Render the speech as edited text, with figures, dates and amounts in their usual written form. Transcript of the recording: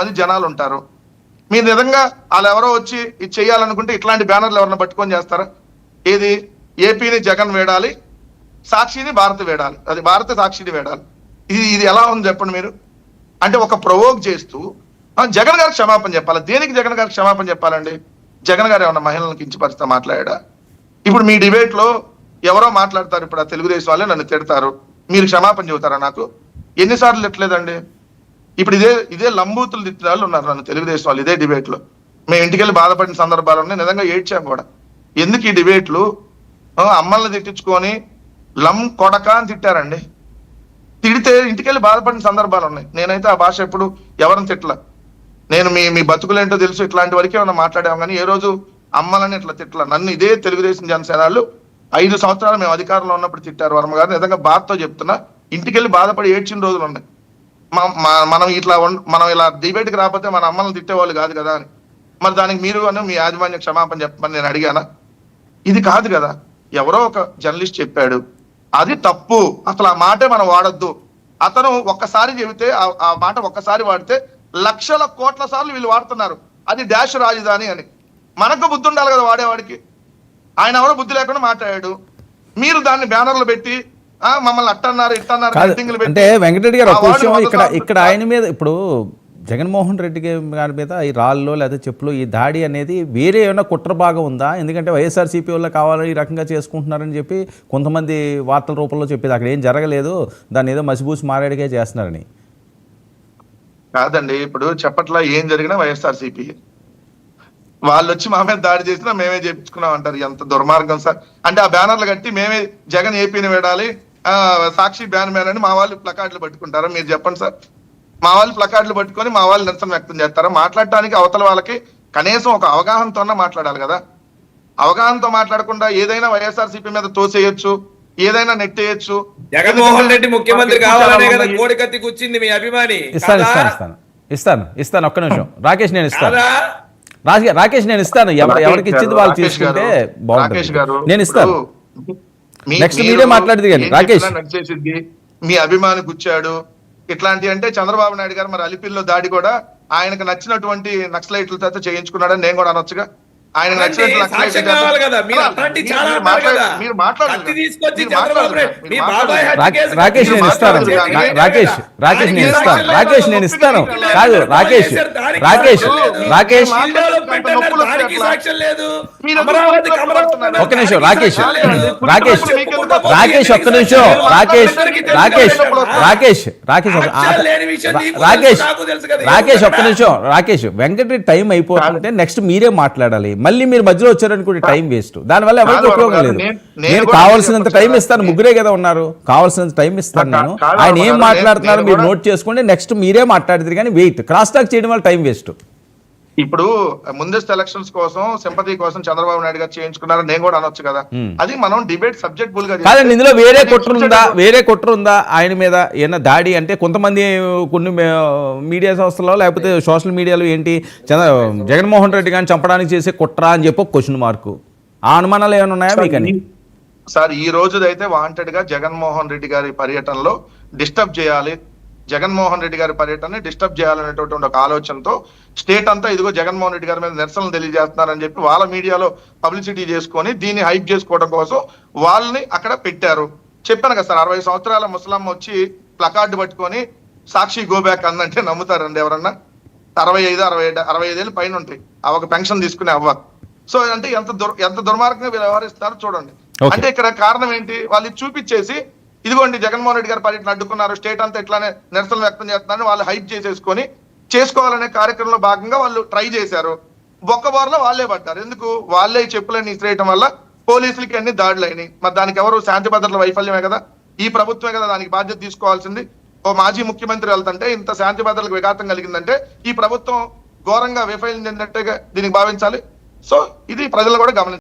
మంది జనాలు ఉంటారు. మీరు నిజంగా వాళ్ళు ఎవరో వచ్చి ఇది చేయాలనుకుంటే ఇట్లాంటి బ్యానర్లు ఎవరన్నా పట్టుకొని చేస్తారా? ఏది ఏపీని జగన్ వేడాలి, సాక్షిని భారత్ వేడాలి, అది భారత సాక్షిని వేడాలి. ఇది ఎలా ఉంది చెప్పండి మీరు? అంటే ఒక ప్రొవోక్ చేస్తూ జగన్ గారికి క్షమాపణ చెప్పాలి. దేనికి జగన్ గారికి క్షమాపణ చెప్పాలండి? జగన్ గారు ఏమన్నా మహిళలను కించపరిస్తా మాట్లాడా? ఇప్పుడు మీ డిబేట్ లో ఎవరో మాట్లాడతారు, ఇప్పుడు ఆ తెలుగుదేశం వాళ్ళే నన్ను తిడతారు, మీరు క్షమాపణ చెబుతారా నాకు? ఎన్నిసార్లు తిట్టలేదండి? ఇప్పుడు ఇదే లంబూతులు తిట్టిన వాళ్ళు ఉన్నారు నన్ను తెలుగుదేశం వాళ్ళు ఇదే డిబేట్ లో. మేము ఇంటికి వెళ్ళి బాధపడిన సందర్భాలు ఉన్నాయి, నిజంగా ఏడ్చాం కూడా. ఎందుకు ఈ డిబేట్లు అమ్మల్ని తిట్టించుకొని కొడక అని తిట్టారండి. తిడితే ఇంటికెళ్ళి బాధపడిన సందర్భాలు ఉన్నాయి. నేనైతే ఆ భాష ఎప్పుడు ఎవరిని తిట్ల. నేను మీ బతుకులేంటో తెలుసు, ఇట్లాంటి వరకే ఏమన్నా మాట్లాడాము కానీ ఏ రోజు అమ్మలని ఇట్లా తిట్ల. నన్ను ఇదే తెలుగుదేశం జనసేన వాళ్ళు 5 సంవత్సరాలు మేము అధికారంలో ఉన్నప్పుడు తిట్టారు వర్మ గారు. నిజంగా బాధతో చెప్తున్నా, ఇంటికెళ్ళి బాధపడి ఏడ్చిన రోజులు ఉన్నాయి. మనం ఇలా డిబేట్కి రాకపోతే మన అమ్మల్ని తిట్టేవాళ్ళు కాదు కదా అని. మరి దానికి మీరు అని మీ యాజమాన్య క్షమాపణ చెప్పమని నేను అడిగానా? ఇది కాదు కదా. ఎవరో ఒక జర్నలిస్ట్ చెప్పాడు, అది తప్పు, అసలు ఆ మాటే మనం వాడొద్దు. అతను ఒక్కసారి చెబితే ఆ మాట ఒక్కసారి వాడితే లక్షల కోట్ల సార్లు వీళ్ళు వాడుతున్నారు, అది డాష్ రాజధాని అని. మనకు బుద్ధి ఉండాలి కదా వాడేవాడికి. ఆయన ఎవరో బుద్ధి లేకుండా మాట్లాడాడు. మీరు దాన్ని బ్యానర్లు పెట్టి మమ్మల్ని అట్టన్నారు ఇట్టన్నారు అంటే వెంకటరెడ్డి గారు ఒక విషయం ఇక్కడ ఆయన మీద ఇప్పుడు జగన్మోహన్ రెడ్డి గారి మీద ఈ రాళ్ళు లేదా చెప్పులు ఈ దాడి అనేది వేరే ఏమైనా కుట్ర భాగం ఉందా? ఎందుకంటే వైఎస్ఆర్సీపీ వల్ల కావాలని ఈ రకంగా చేసుకుంటున్నారని చెప్పి కొంతమంది వార్తల రూపంలో చెప్పేది, అక్కడ ఏం జరగలేదు, దాన్ని ఏదో మసిబూసి మారేడుగా చేస్తున్నారని. కాదండి, ఇప్పుడు చెప్పట్లా ఏం జరిగినా వైఎస్ఆర్సీపీ వాళ్ళు వచ్చి మా మీద దాడి చేసినా మేమే చేయించుకున్నాం అంటారు. ఎంత దుర్మార్గం సార్. అంటే ఆ బ్యానర్లు కట్టి మేమే జగన్ ఏపీని వేడాలి, సాక్షి బ్యాన్ మ్యాన్ అని మా వాళ్ళు ప్లకార్డులు పట్టుకుంటారా? మీరు చెప్పండి సార్. మా వాళ్ళు ప్లకార్డులు పట్టుకొని మా వాళ్ళు నిరసన వ్యక్తం చేస్తారా? మాట్లాడటానికి అవతల వాళ్ళకి కనీసం ఒక అవగాహనతో మాట్లాడాలి కదా. అవగాహనతో మాట్లాడకుండా ఏదైనా వైఎస్ఆర్సీపీ మీద తోసేయచ్చు, ఏదైనా నెట్టేయచ్చు. జగన్మోహన్ రెడ్డి ముఖ్యమంత్రి కావాలనే కదా కోడికత్తి కూర్చింది మీ అభిమాని. ఇస్తాను ఒక్క నిమిషం రాకేష్, నేను ఇస్తాను రాకేష్, నేను ఇస్తాను. ఎవరికి ఇచ్చింది వాళ్ళు తీసుకుంటే బాగుంటుంది. నేను ఇస్తాను. నెక్స్ట్ మీరే మాట్లాడేది కానీ రాకేష్. మీ అభిమాని గుచ్చాడు ఇట్లాంటి అంటే చంద్రబాబు నాయుడు గారు మరి అలిపిల్లో దాడి కూడా ఆయనకు నచ్చినటువంటి నక్సలైట్లతో చేయించుకున్నాడని నేను కూడా అనొచ్చుగా. ఆయన నచ్చినట్టు రాకేష్ నేను ఇస్తాను. కాదు ఒక్క నిమిషం రాకేష్ ఒక్క నిమిషం రాకేష్ ఒక్క నిమిషం. రాకేష్ వెంకటరెడ్డి టైం అయిపోతుంటే నెక్స్ట్ మీరే మాట్లాడాలి. మళ్ళీ మీరు మధ్యలో వచ్చారనుకుంటే టైం వేస్ట్, దానివల్ల ఎవరికి ఉపయోగం లేదు. నేను కావాల్సినంత టైం ఇస్తాను, ముగ్గురే కదా ఉన్నారు, కావాల్సినంత టైం ఇస్తాను నేను. ఆయన ఏం మాట్లాడుతున్నారో మీరు నోట్ చేసుకోండి, నెక్స్ట్ మీరే మాట్లాడితే కానీ వెయిట్ క్రాస్ టాక్ చేయడం వల్ల టైం వేస్ట్. ఇప్పుడు ముందస్తు ఎలక్షన్స్ కోసం సింపతి కోసం చంద్రబాబు నాయుడు గారు చేయించుకున్నారని నేను కూడా అనొచ్చు కదా. అది మనం డిబేట్ సబ్జెక్ట్ బుల్ గా కాదండి. ఇందులో వేరే కుట్ర ఉందా ఆయన మీద? ఏమన్నా దాడి అంటే కొంతమంది కొన్ని మీడియా సంస్థల్లో లేకపోతే సోషల్ మీడియాలో ఏంటి జగన్మోహన్ రెడ్డి గారిని చంపడానికి చేసే కుట్ర అని చెప్పి క్వశ్చన్ మార్కు, ఆ అనుమానాలు ఏమైనా ఉన్నాయా మీకని? సార్ ఈ రోజుదైతే వాంటెడ్ గా జగన్మోహన్ రెడ్డి గారి పర్యటనలో డిస్టర్బ్ చేయాలి, జగన్మోహన్ రెడ్డి గారి పర్యటనని డిస్టర్బ్ చేయాలనేటువంటి ఒక ఆలోచనతో స్టేట్ అంతా ఇదిగో జగన్మోహన్ రెడ్డి గారి మీద నిరసనలు తెలియజేస్తున్నారని చెప్పి వాళ్ళ మీడియాలో పబ్లిసిటీ చేసుకొని దీన్ని హైప్ చేసుకోవడం కోసం వాళ్ళని అక్కడ పెట్టారు. చెప్పాను కదా సార్, 60 సంవత్సరాల ముసలమ్మ వచ్చి ప్లకార్డు పట్టుకొని సాక్షి గోబ్యాక్ అందంటే నమ్ముతారండి ఎవరన్నా? 65 ఏళ్ళు పైన ఉంటాయి ఆ ఒక పెన్షన్ తీసుకునే అవ్వ. సో అంటే ఎంత దుర్మార్గంగా వ్యవహరిస్తారో చూడండి. అంటే ఇక్కడ కారణం ఏంటి? వాళ్ళు చూపించేసి ఇదిగోండి జగన్మోహన్ రెడ్డి గారి పర్యటన అడ్డుకున్నారు, స్టేట్ అంతా ఇట్లానే నిరసనలు వ్యక్తం చేస్తున్నారని వాళ్ళు హైప్ చేసుకోవాలనే కార్యక్రమంలో భాగంగా వాళ్ళు ట్రై చేశారు. బొక్కబోరలో వాళ్ళే పడ్డారు. ఎందుకు? వాళ్ళే చెప్పులని ఇసిరేయటం వల్ల పోలీసులకి అన్ని దాడులు అయినాయి. మరి దానికి ఎవరు? శాంతి భద్రతల వైఫల్యమే కదా, ఈ ప్రభుత్వమే కదా దానికి బాధ్యత తీసుకోవాల్సింది. ఓ మాజీ ముఖ్యమంత్రి వెళ్తుంటే ఇంత శాంతి భద్రతలకు విఘాతం కలిగిందంటే ఈ ప్రభుత్వం ఘోరంగా వైఫల్యం చెందినట్టుగా దీనికి భావించాలి. సో ఇది ప్రజలు కూడా గమనించాలి.